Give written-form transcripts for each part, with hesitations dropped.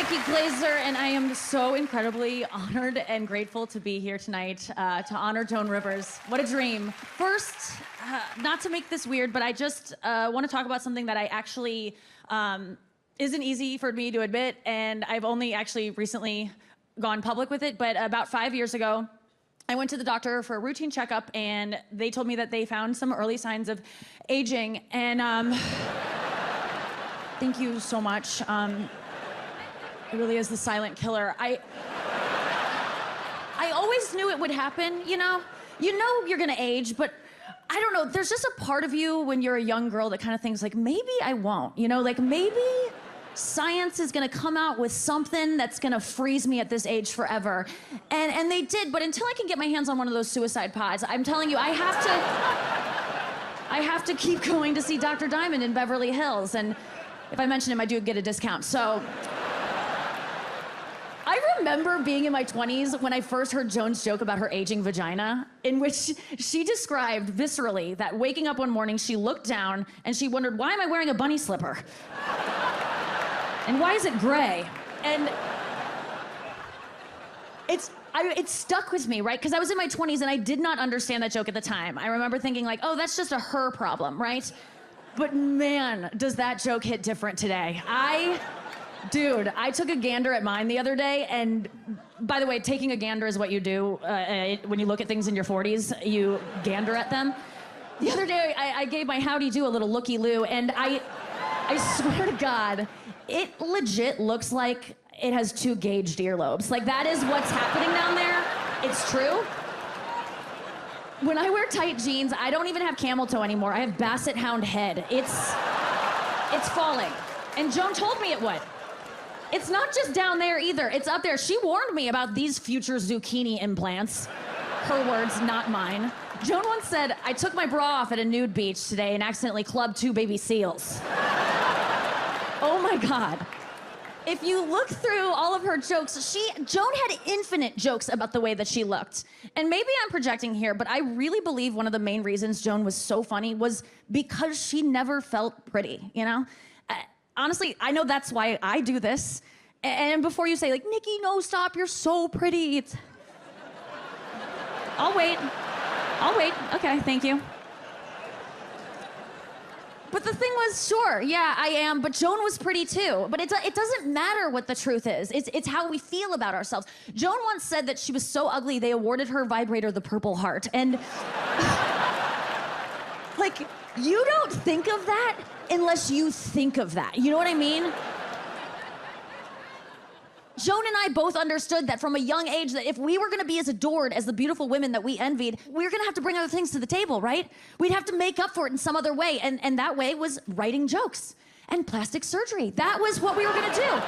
Nikki Glaser, and I am so incredibly honored and grateful to be here tonight to honor Joan Rivers. What a dream. First, not to make this weird, but I just want to talk about something that I actually isn't easy for me to admit, and I've only actually recently gone public with it, but about 5 years ago, I went to the doctor for a routine checkup, and they told me that they found some early signs of aging, and thank you so much. It really is the silent killer. I always knew it would happen, you know? You know you're gonna age, but I don't know, there's just a part of you when you're a young girl that kind of thinks like, maybe I won't, you know? Like maybe science is gonna come out with something that's gonna freeze me at this age forever. And they did, but until I can get my hands on one of those suicide pods, I'm telling you, I have to keep going to see Dr. Diamond in Beverly Hills. And if I mention him, I do get a discount, so. I remember being in my 20s when I first heard Joan's joke about her aging vagina, in which she described viscerally that waking up one morning, she looked down and she wondered, why am I wearing a bunny slipper? And why is it gray? And it stuck with me, right? Because I was in my 20s and I did not understand that joke at the time. I remember thinking like, oh, that's just a her problem, right? But man, does that joke hit different today. Dude, I took a gander at mine the other day, and by the way, taking a gander is what you do when you look at things in your 40s. You gander at them. The other day, I gave my howdy-do a little looky-loo, and I swear to God, it legit looks like it has 2 gauged earlobes. Like, that is what's happening down there. It's true. When I wear tight jeans, I don't even have camel toe anymore. I have basset hound head. It's falling. And Joan told me it would. It's not just down there either, it's up there. She warned me about these future zucchini implants. Her words, not mine. Joan once said, I took my bra off at a nude beach today and accidentally clubbed 2 baby seals. Oh my God. If you look through all of her jokes, Joan had infinite jokes about the way that she looked. And maybe I'm projecting here, but I really believe one of the main reasons Joan was so funny was because she never felt pretty, you know? Honestly, I know that's why I do this. And before you say, like, Nikki, no, stop, you're so pretty. I'll wait. Okay, thank you. But the thing was, sure, yeah, I am, but Joan was pretty too. But it doesn't matter what the truth is. It's how we feel about ourselves. Joan once said that she was so ugly, they awarded her vibrator the Purple Heart. And like, you don't think of that unless you think of that. You know what I mean? Joan and I both understood that from a young age that if we were gonna be as adored as the beautiful women that we envied, we were gonna have to bring other things to the table, right? We'd have to make up for it in some other way, and that way was writing jokes and plastic surgery. That was what we were gonna do.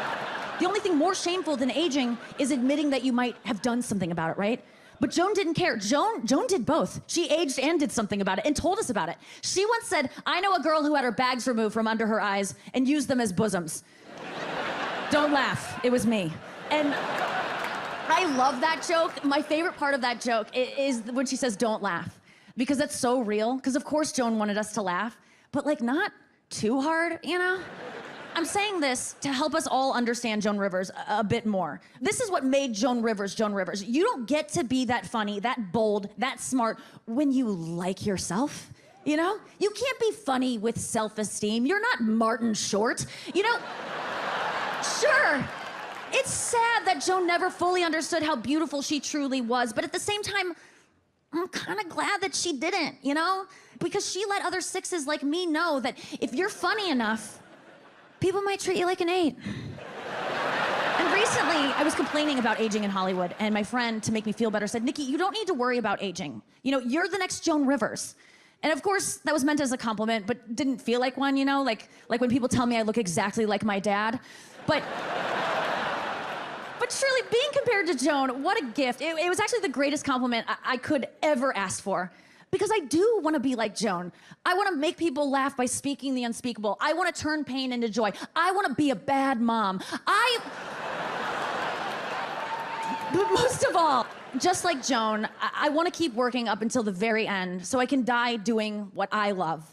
The only thing more shameful than aging is admitting that you might have done something about it, right? But Joan didn't care. Joan did both. She aged and did something about it and told us about it. She once said, I know a girl who had her bags removed from under her eyes and used them as bosoms. Don't laugh, it was me. And I love that joke. My favorite part of that joke is when she says, don't laugh. Because that's so real. Because of course Joan wanted us to laugh, but like not too hard, you know? I'm saying this to help us all understand Joan Rivers a bit more. This is what made Joan Rivers Joan Rivers. You don't get to be that funny, that bold, that smart when you like yourself, you know? You can't be funny with self-esteem. You're not Martin Short, you know? Sure, it's sad that Joan never fully understood how beautiful she truly was, but at the same time, I'm kind of glad that she didn't, you know? Because she let other 6s like me know that if you're funny enough, people might treat you like an 8. And recently, I was complaining about aging in Hollywood, and my friend, to make me feel better, said, Nikki, you don't need to worry about aging. You know, you're the next Joan Rivers. And of course, that was meant as a compliment, but didn't feel like one, you know? Like when people tell me I look exactly like my dad. But surely, being compared to Joan, what a gift. It was actually the greatest compliment I could ever ask for. Because I do want to be like Joan. I want to make people laugh by speaking the unspeakable. I want to turn pain into joy. I want to be a bad mom. But most of all, just like Joan, I want to keep working up until the very end so I can die doing what I love,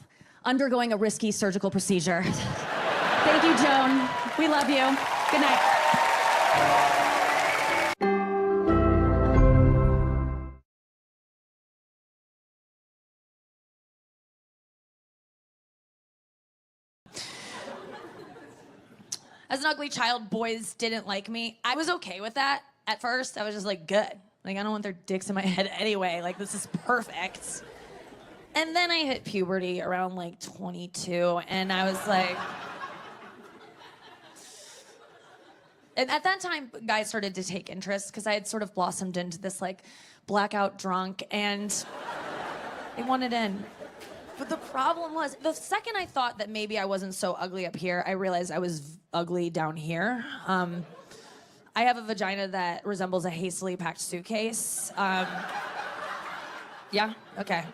undergoing a risky surgical procedure. Thank you, Joan. We love you. Good night. ugly child, boys didn't like me. I was okay with that at first. I was just like, good. Like, I don't want their dicks in my head anyway. Like, this is perfect. And then I hit puberty around like 22, and I was like... And at that time, guys started to take interest because I had sort of blossomed into this like blackout drunk, and they wanted in. But the problem was, the second I thought that maybe I wasn't so ugly up here, I realized I was ugly down here. I have a vagina that resembles a hastily packed suitcase. Yeah? Okay.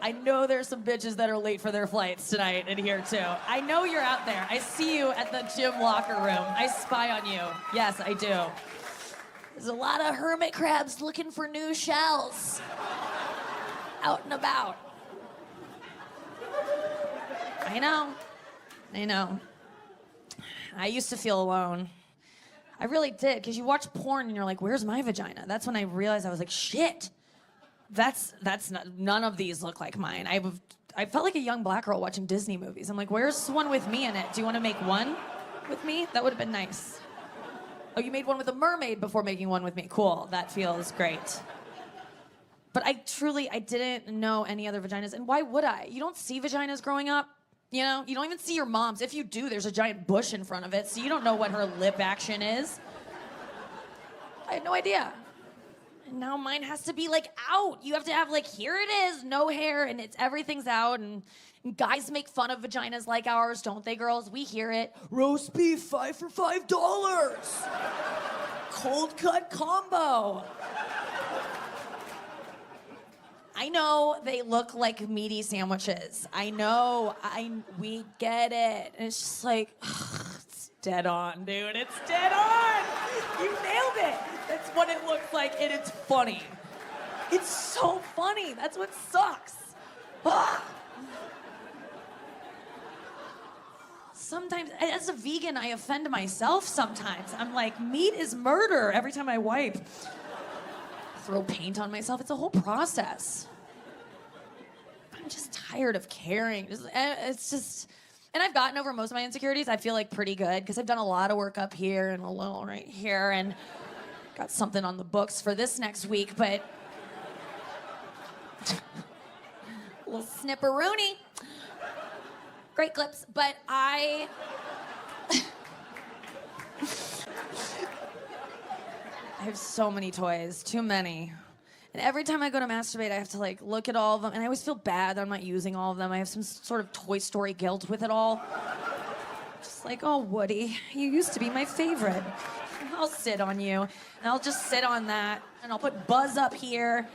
I know there's some bitches that are late for their flights tonight in here too. I know you're out there. I see you at the gym locker room. I spy on you. Yes, I do. There's a lot of hermit crabs looking for new shells. Out and about. I know. I used to feel alone. I really did, because you watch porn and you're like, where's my vagina? That's when I realized I was like, shit. That's not, none of these look like mine. I felt like a young black girl watching Disney movies. I'm like, where's one with me in it? Do you want to make one with me? That would have been nice. Oh, you made one with a mermaid before making one with me. Cool, that feels great. But I didn't know any other vaginas. And why would I? You don't see vaginas growing up. You know, you don't even see your mom's. If you do, there's a giant bush in front of it, so you don't know what her lip action is. I had no idea. And now mine has to be like out. You have to have like, here it is, no hair, and everything's out. And guys make fun of vaginas like ours, don't they, girls? We hear it. Roast beef, 5 for $5. Cold cut combo. I know they look like meaty sandwiches. I know, we get it. And it's just like, it's dead on, dude. It's dead on. You nailed it. That's what it looks like, and it's funny. It's so funny. That's what sucks. Sometimes, as a vegan, I offend myself sometimes. I'm like, meat is murder every time I wipe. Throw paint on myself. It's a whole process. I'm just tired of caring. It's just, and I've gotten over most of my insecurities. I feel like pretty good because I've done a lot of work up here and a little right here, and got something on the books for this next week, but a little snipperoonie. Great clips, but I have so many toys, too many. And every time I go to masturbate, I have to like look at all of them, and I always feel bad that I'm not using all of them. I have some sort of Toy Story guilt with it all. Just like, oh, Woody, you used to be my favorite. I'll sit on you, and I'll just sit on that, and I'll put Buzz up here,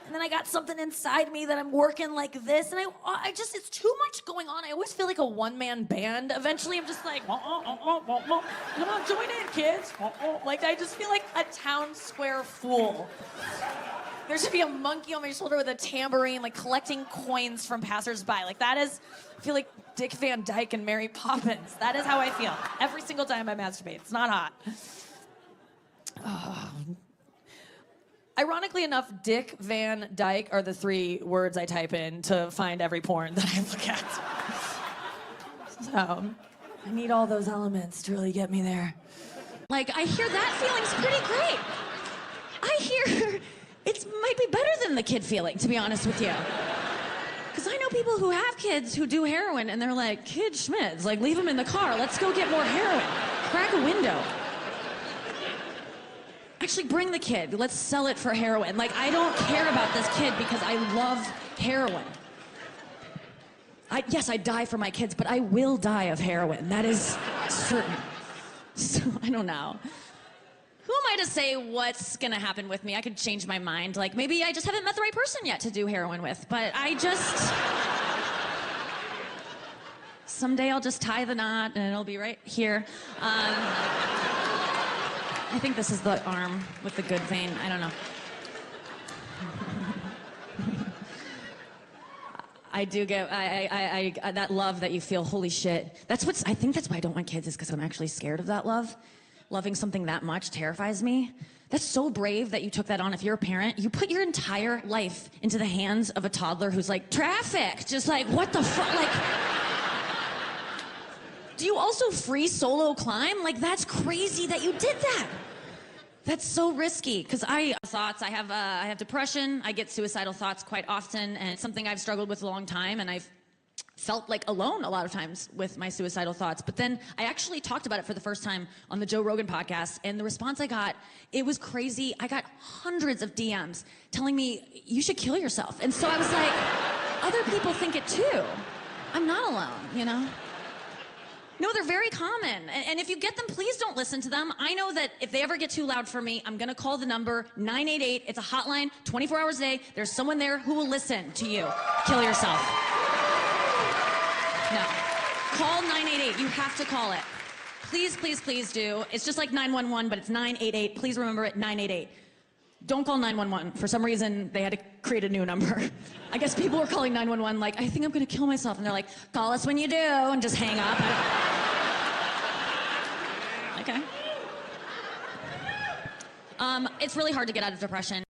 and then I got something inside me that I'm working like this, and I just, it's too much going on. I always feel like a one-man band. Eventually, I'm just like, come on, join in, kids. Like, I just feel like a town square fool. There should be a monkey on my shoulder with a tambourine, like collecting coins from passersby. Like, that is, I feel like Dick Van Dyke and Mary Poppins. That is how I feel every single time I masturbate. It's not hot. Oh. Ironically enough, Dick Van Dyke are the 3 words I type in to find every porn that I look at. So, I need all those elements to really get me there. Like, I hear that feeling's pretty great. I hear it might be better than the kid feeling, to be honest with you. Because I know people who have kids who do heroin, and they're like, kid schmids, like, leave them in the car. Let's go get more heroin. Crack a window. Actually, bring the kid. Let's sell it for heroin. Like, I don't care about this kid because I love heroin. Yes, I die for my kids, but I will die of heroin. That is certain. So, I don't know. Who am I to say what's gonna happen with me? I could change my mind. Like, maybe I just haven't met the right person yet to do heroin with, but I just... Someday I'll just tie the knot and it'll be right here. I think this is the arm with the good vein. I don't know. I do get, that love that you feel, holy shit. I think that's why I don't want kids, is because I'm actually scared of that love. Loving something that much terrifies me. That's so brave that you took that on. If you're a parent, you put your entire life into the hands of a toddler who's like, traffic, just like, what the fuck, like. Do you also free solo climb? Like, that's crazy that you did that. That's so risky, because I have depression, I get suicidal thoughts quite often, and it's something I've struggled with a long time, and I've felt like alone a lot of times with my suicidal thoughts. But then I actually talked about it for the first time on the Joe Rogan podcast, and the response I got, it was crazy. I got hundreds of DMs telling me, you should kill yourself. And so I was like, other people think it too. I'm not alone, you know? No, they're very common. And if you get them, please don't listen to them. I know that if they ever get too loud for me, I'm gonna call the number 988. It's a hotline, 24 hours a day. There's someone there who will listen to you. Kill yourself. No. Call 988. You have to call it. Please, please, please do. It's just like 911, but it's 988. Please remember it, 988. Don't call 911. For some reason, they had to create a new number. I guess people were calling 911 like, I think I'm gonna kill myself. And they're like, call us when you do, and just hang up. Okay. It's really hard to get out of depression.